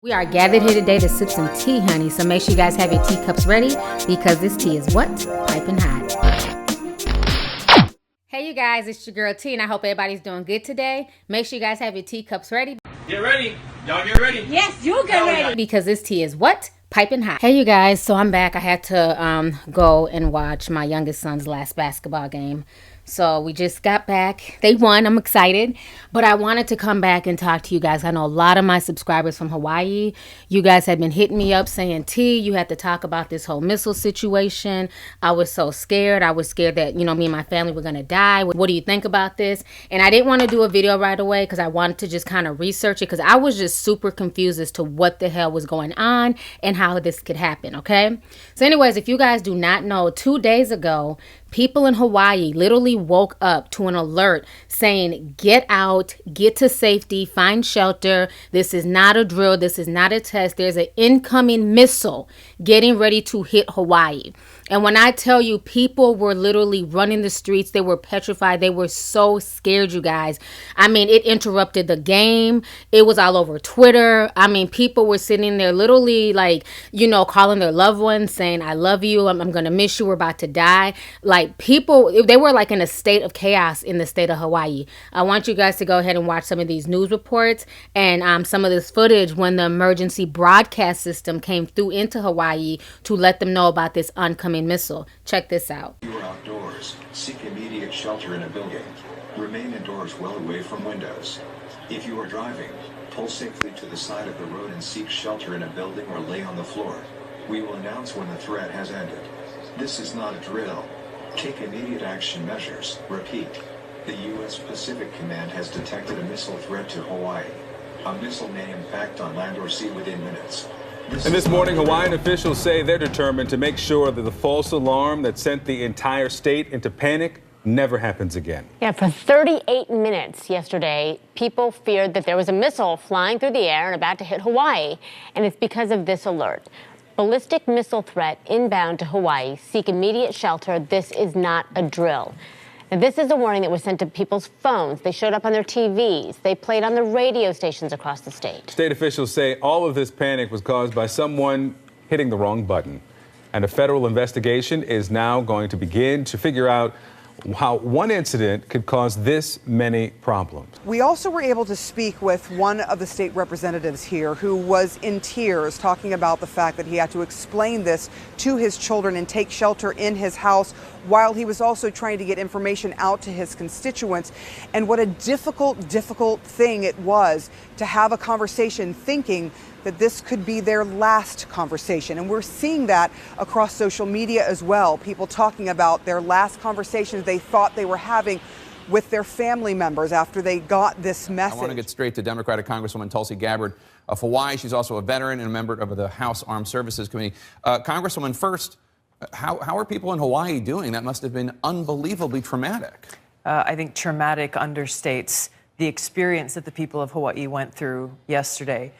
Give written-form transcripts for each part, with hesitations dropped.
We are gathered here today to sip some tea, honey, so make sure you guys have your teacups ready because this tea is what? Piping hot. Hey, you guys, it's your girl T, and I hope everybody's doing good today. Make sure you guys have your teacups ready. Get ready. Y'all get ready. Yes, you get ready. Because this tea is what? Piping hot. Hey, you guys, so I'm back. I had to go and watch my youngest son's last basketball game. So we just got back. They won. I'm excited. But I wanted to come back and talk to you guys. I know a lot of my subscribers from Hawaii, you guys have been hitting me up saying, T, you had to talk about this whole missile situation. I was so scared. I was scared that, me and my family were going to die. What do you think about this? And I didn't want to do a video right away because I wanted to just kind of research it because I was just super confused as to what the hell was going on and how this could happen, okay? So anyways, if you guys do not know, 2 days ago, people in Hawaii literally woke up to an alert saying, get out, get to safety, find shelter. This is not a drill. This is not a test. There's an incoming missile getting ready to hit Hawaii. And when I tell you, people were literally running the streets. They were petrified. They were so scared, you guys. I mean, it interrupted the game. It was all over Twitter. I mean, people were sitting there literally like, calling their loved ones saying, I love you. I'm going to miss you. We're about to die. Like people, they were like in a state of chaos in the state of Hawaii. I want you guys to go ahead and watch some of these news reports and some of this footage when the emergency broadcast system came through into Hawaii to let them know about this oncoming missile. Check this out. You are outdoors. Seek immediate shelter in a building. Remain indoors well away from windows. If you are driving, pull safely to the side of the road and seek shelter in a building or lay on the floor. We will announce when the threat has ended. This is not a drill. Take immediate action measures. Repeat. The U.S. Pacific Command has detected a missile threat to Hawaii. A missile may impact on land or sea within minutes. And this morning, Hawaiian officials say they're determined to make sure that the false alarm that sent the entire state into panic never happens again. Yeah, for 38 minutes yesterday, people feared that there was a missile flying through the air and about to hit Hawaii. And it's because of this alert. Ballistic missile threat inbound to Hawaii. Seek immediate shelter. This is not a drill. Now, this is a warning that was sent to people's phones. They showed up on their TVs. They played on the radio stations across the state. State officials say all of this panic was caused by someone hitting the wrong button. And a federal investigation is now going to begin to figure out how one incident could cause this many problems. We also were able to speak with one of the state representatives here who was in tears talking about the fact that he had to explain this to his children and take shelter in his house while he was also trying to get information out to his constituents. And what a difficult thing it was to have a conversation thinking that this could be their last conversation. And we're seeing that across social media as well. People talking about their last conversations they thought they were having with their family members after they got this message. I want to get straight to Democratic Congresswoman Tulsi Gabbard of Hawaii. She's also a veteran and a member of the House Armed Services Committee. Congresswoman, first, how are people in Hawaii doing? That must have been unbelievably traumatic. I think traumatic understates the experience that the people of Hawaii went through yesterday.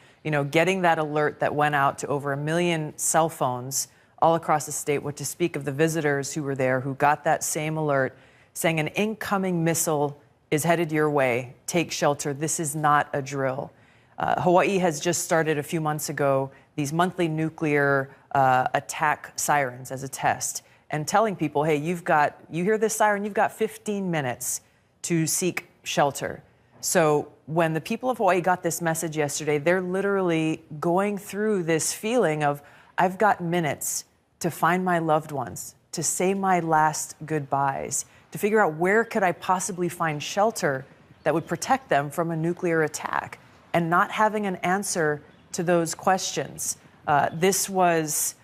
Getting that alert that went out to over 1 million cell phones all across the state, what to speak of the visitors who were there, who got that same alert saying an incoming missile is headed your way, take shelter, this is not a drill. Hawaii has just started a few months ago these monthly nuclear attack sirens as a test and telling people, hey, you hear this siren, you've got 15 minutes to seek shelter. So when the people of Hawaii got this message yesterday, they're literally going through this feeling of, I've got minutes to find my loved ones, to say my last goodbyes, to figure out where could I possibly find shelter that would protect them from a nuclear attack, and not having an answer to those questions. This was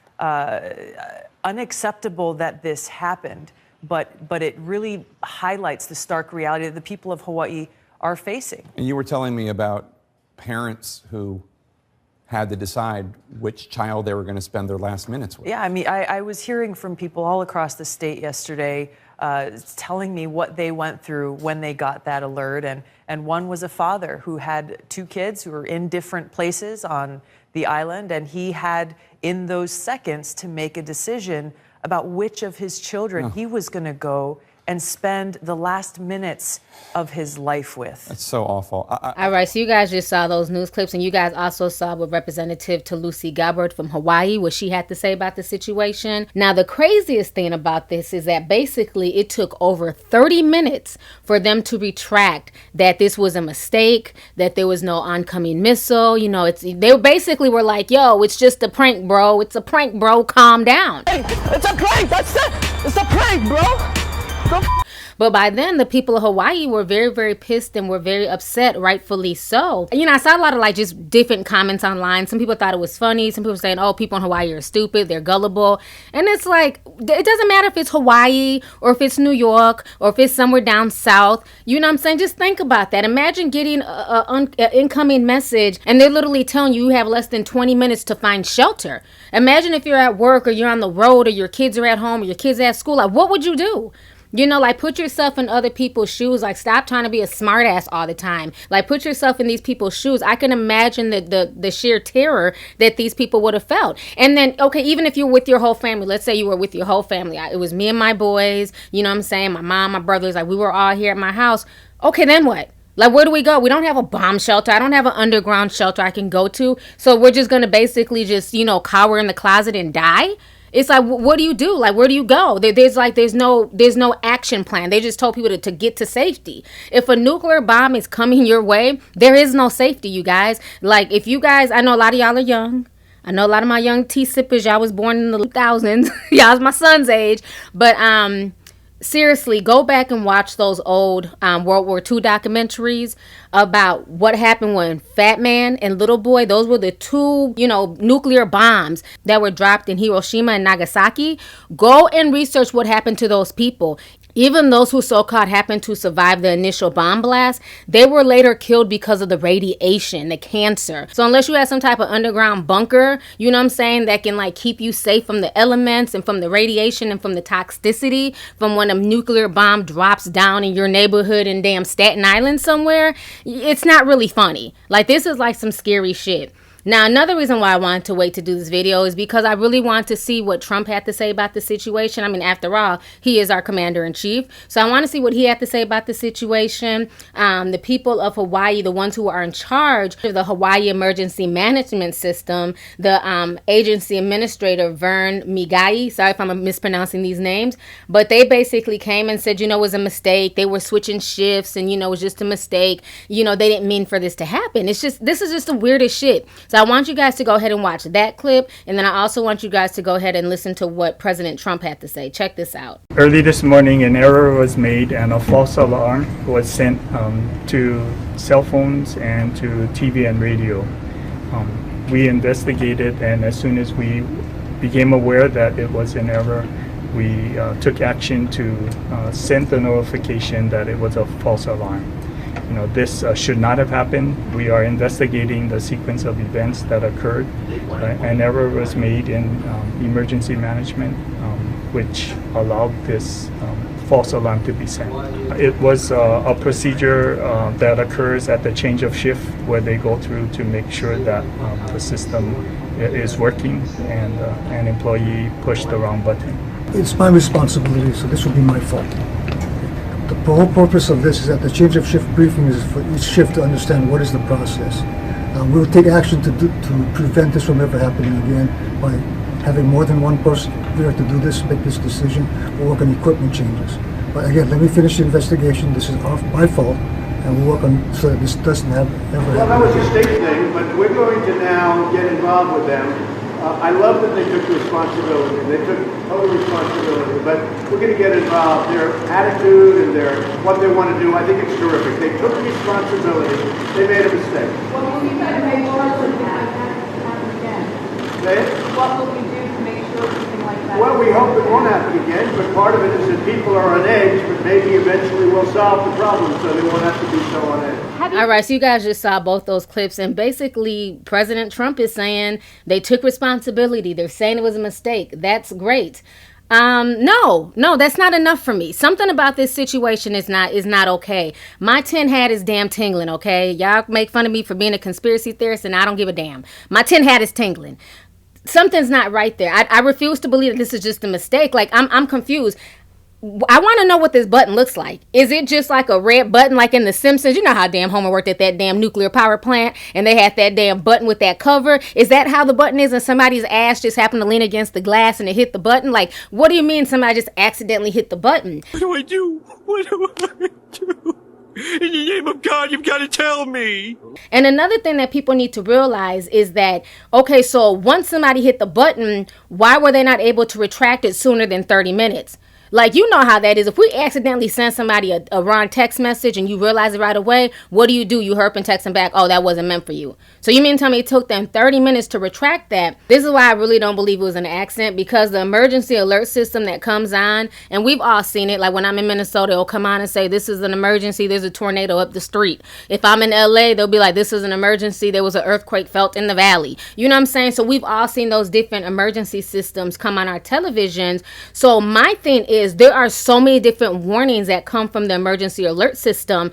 unacceptable that this happened, but it really highlights the stark reality that the people of Hawaii are facing. And you were telling me about parents who had to decide which child they were going to spend their last minutes with. Yeah, I mean, I was hearing from people all across the state yesterday telling me what they went through when they got that alert. And one was a father who had 2 kids who were in different places on the island, and he had, in those seconds, to make a decision about which of his children he was going to go and spend the last minutes of his life with. That's so awful. All right, so you guys just saw those news clips, and you guys also saw what Representative Tulsi Gabbard from Hawaii, what she had to say about the situation. Now, the craziest thing about this is that basically it took over 30 minutes for them to retract that this was a mistake, that there was no oncoming missile. You know, they basically were like, yo, it's just a prank, bro. It's a prank, bro. Calm down. Hey, it's a prank. That's it. It's a prank, bro. But by then, the people of Hawaii were very, very pissed and were very upset, rightfully so. You know, I saw a lot of like just different comments online. Some people thought it was funny. Some people saying, oh, people in Hawaii are stupid. They're gullible. And it's like, it doesn't matter if it's Hawaii or if it's New York or if it's somewhere down south. You know what I'm saying? Just think about that. Imagine getting an incoming message and they're literally telling you have less than 20 minutes to find shelter. Imagine if you're at work or you're on the road or your kids are at home or your kids are at school. Like, what would you do? You know, like, put yourself in other people's shoes. Like, stop trying to be a smartass all the time. Like, put yourself in these people's shoes. I can imagine the sheer terror that these people would have felt. And then, okay, even if you're with your whole family, let's say you were with your whole family. It was me and my boys, you know what I'm saying? My mom, my brothers, like, we were all here at my house. Okay, then what? Like, where do we go? We don't have a bomb shelter. I don't have an underground shelter I can go to. So we're just going to basically just, you know, cower in the closet and die? It's like, what do you do? Like, where do you go? There's no action plan. They just told people to get to safety. If a nuclear bomb is coming your way, there is no safety, you guys. Like, if you guys, I know a lot of y'all are young. I know a lot of my young tea sippers, y'all was born in the 2000s. Y'all's my son's age. But seriously, go back and watch those old World War II documentaries about what happened when Fat Man and Little Boy, those were the two, you know, nuclear bombs that were dropped in Hiroshima and Nagasaki. Go and research what happened to those people. Even those who so-called happened to survive the initial bomb blast, they were later killed because of the radiation, the cancer. So unless you have some type of underground bunker, you know what I'm saying, that can like keep you safe from the elements and from the radiation and from the toxicity from when a nuclear bomb drops down in your neighborhood in damn Staten Island somewhere, it's not really funny. Like, this is like some scary shit. Now, another reason why I wanted to wait to do this video is because I really want to see what Trump had to say about the situation. I mean, after all, he is our commander-in-chief. So I want to see what he had to say about the situation. The people of Hawaii, the ones who are in charge of the Hawaii Emergency Management System, the agency administrator, Vern Migai, sorry if I'm mispronouncing these names, but they basically came and said, you know, it was a mistake. They were switching shifts and, you know, it was just a mistake. You know, they didn't mean for this to happen. This is just the weirdest shit. So I want you guys to go ahead and watch that clip, and then I also want you guys to go ahead and listen to what President Trump had to say. Check this out. Early this morning, an error was made and a false alarm was sent to cell phones and to TV and radio. We investigated, and as soon as we became aware that it was an error, we took action to send the notification that it was a false alarm. You know, this should not have happened. We are investigating the sequence of events that occurred. An error was made in emergency management, which allowed this false alarm to be sent. It was a procedure that occurs at the change of shift, where they go through to make sure that the system is working and an employee pushed the wrong button. It's my responsibility, so this will be my fault. The whole purpose of this is that the change of shift briefing is for each shift to understand what is the process. We'll take action to prevent this from ever happening again by having more than one person there to do this, make this decision, or work on equipment changes. But again, let me finish the investigation. This is my fault, and we'll work on so that this doesn't ever happen. Well, that was a state thing, but we're going to now get involved with them. I love that they took responsibility. They took total responsibility, but we're going to get involved. Their attitude and what they want to do, I think it's terrific. They took responsibility. They made a mistake. What will you do to make sure something like that happen again? Say it? What will we do to make sure something like that? Well, we hope it won't happen again, but part of it is that people are on edge, but maybe eventually we'll solve the problem so they won't have to be so on edge. All right, so you guys just saw both those clips, and basically President Trump is saying they took responsibility. They're saying it was a mistake. That's great. No, that's not enough for me. Something about this situation is not okay. My tin hat is damn tingling, okay? Y'all make fun of me for being a conspiracy theorist, and I don't give a damn. My tin hat is tingling. Something's not right there. I refuse to believe that this is just a mistake. Like, I'm confused. I want to know what this button looks like. Is it just like a red button like in The Simpsons? You know how damn Homer worked at that damn nuclear power plant and they had that damn button with that cover? Is that how the button is, and somebody's ass just happened to lean against the glass and it hit the button? Like, what do you mean somebody just accidentally hit the button? What do I do? What do I do? In the name of God, you've got to tell me. And another thing that people need to realize is that, okay, so once somebody hit the button, why were they not able to retract it sooner than 30 minutes? Like, you know how that is. If we accidentally send somebody a wrong text message and you realize it right away, what do? You herp and text them back, oh, that wasn't meant for you. So you mean to tell me it took them 30 minutes to retract that? This is why I really don't believe it was an accident, because the emergency alert system that comes on, and we've all seen it, like when I'm in Minnesota, it'll come on and say, this is an emergency, there's a tornado up the street. If I'm in LA, they'll be like, this is an emergency, there was an earthquake felt in the valley. You know what I'm saying? So we've all seen those different emergency systems come on our televisions. So my thing is, there are so many different warnings that come from the emergency alert system.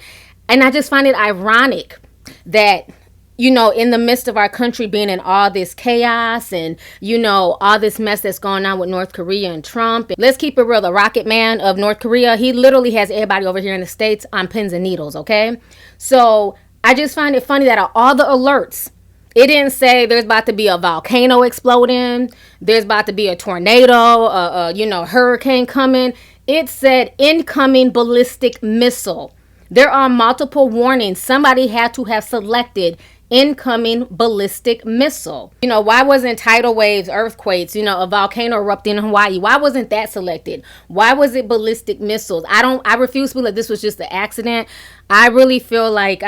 And I just find it ironic that, you know, in the midst of our country being in all this chaos and, you know, all this mess that's going on with North Korea and Trump. And let's keep it real. The Rocket Man of North Korea, he literally has everybody over here in the States on pins and needles, okay? So I just find it funny that all the alerts, it didn't say there's about to be a volcano exploding, there's about to be a tornado, hurricane coming. It said incoming ballistic missile. There are multiple warnings. Somebody had to have selected incoming ballistic missile. You know, why wasn't tidal waves, earthquakes, you know, a volcano erupting in Hawaii? Why wasn't that selected? Why was it ballistic missiles? I refuse to believe that this was just an accident. I really feel like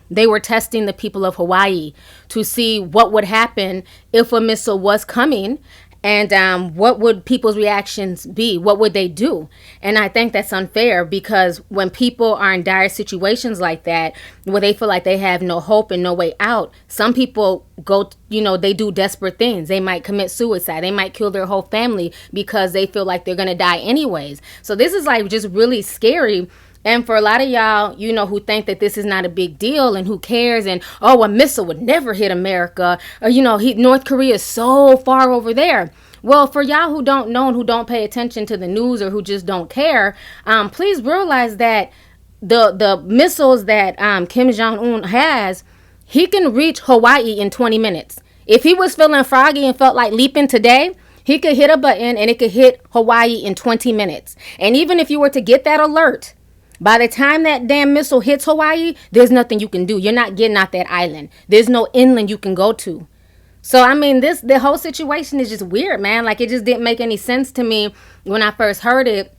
they were testing the people of Hawaii to see what would happen if a missile was coming. And what would people's reactions be? What would they do? And I think that's unfair, because when people are in dire situations like that, where they feel like they have no hope and no way out, some people go, they do desperate things. They might commit suicide. They might kill their whole family because they feel like they're going to die anyways. So this is like just really scary. And for a lot of y'all, who think that this is not a big deal and who cares, and, oh, a missile would never hit America, or, North Korea is so far over there. Well, for y'all who don't know and who don't pay attention to the news or who just don't care, please realize that the missiles that Kim Jong-un has, he can reach Hawaii in 20 minutes. If he was feeling froggy and felt like leaping today, he could hit a button and it could hit Hawaii in 20 minutes. And even if you were to get that alert, by the time that damn missile hits Hawaii, there's nothing you can do. You're not getting out that island. There's no inland you can go to. So, I mean, the whole situation is just weird, man. Like, it just didn't make any sense to me when I first heard it.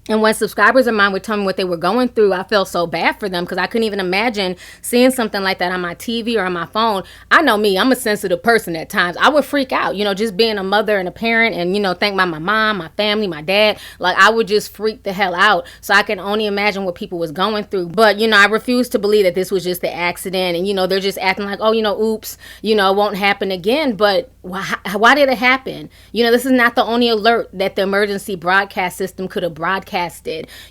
And when subscribers of mine would tell me what they were going through, I felt so bad for them, because I couldn't even imagine seeing something like that on my TV or on my phone. I know me, I'm a sensitive person at times. I would freak out, just being a mother and a parent and, think about my mom, my family, my dad. Like, I would just freak the hell out. So I can only imagine what people was going through. But, I refuse to believe that this was just the accident. And, they're just acting like, oh, oops, it won't happen again. But why did it happen? This is not the only alert that the emergency broadcast system could have broadcasted.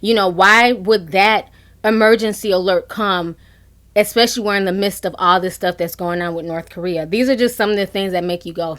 Why would that emergency alert come, especially we're in the midst of all this stuff that's going on with North Korea? These are just some of the things that make you go,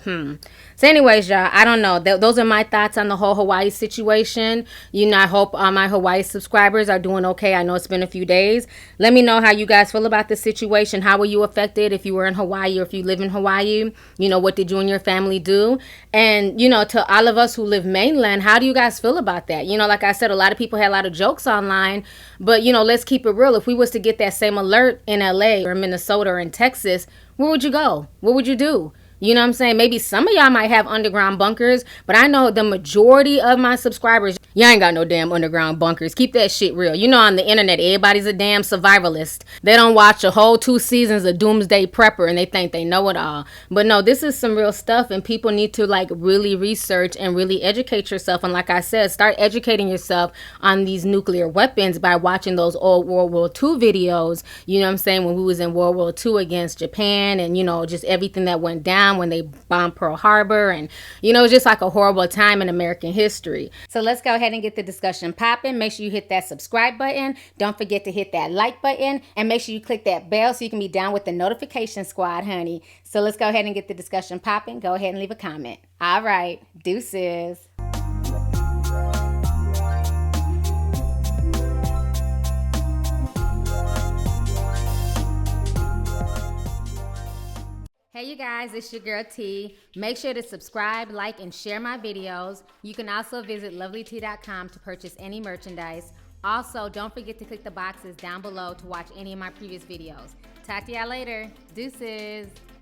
So anyways, y'all, I don't know. Those are my thoughts on the whole Hawaii situation. I hope all my Hawaii subscribers are doing okay. I know it's been a few days. Let me know how you guys feel about this situation. How were you affected if you were in Hawaii or if you live in Hawaii? What did you and your family do? And, to all of us who live mainland, how do you guys feel about that? Like I said, a lot of people had a lot of jokes online. But, let's keep it real. If we was to get that same alert in LA or Minnesota or in Texas, where would you go? What would you do? You know what I'm saying? Maybe some of y'all might have underground bunkers, but I know the majority of my subscribers, y'all ain't got no damn underground bunkers. Keep that shit real. On the internet, everybody's a damn survivalist. They don't watch a whole 2 seasons of Doomsday Prepper and they think they know it all. But no, this is some real stuff, and people need to really research and really educate yourself. And like I said, start educating yourself on these nuclear weapons by watching those old World War II videos. You know what I'm saying? When we was in World War II against Japan, and just everything that went down when they bombed Pearl Harbor, and it's just like a horrible time in American history. So let's go ahead and get the discussion popping. Make sure you hit that subscribe button. Don't forget to hit that like button, and make sure you click that bell so you can be down with the notification squad, honey. So let's go ahead and get the discussion popping. Go ahead and leave a comment. All right, deuces. Hey you guys, it's your girl T. Make sure to subscribe, like, and share my videos. You can also visit Lovelyti.com to purchase any merchandise. Also, don't forget to click the boxes down below to watch any of my previous videos. Talk to y'all later. Deuces.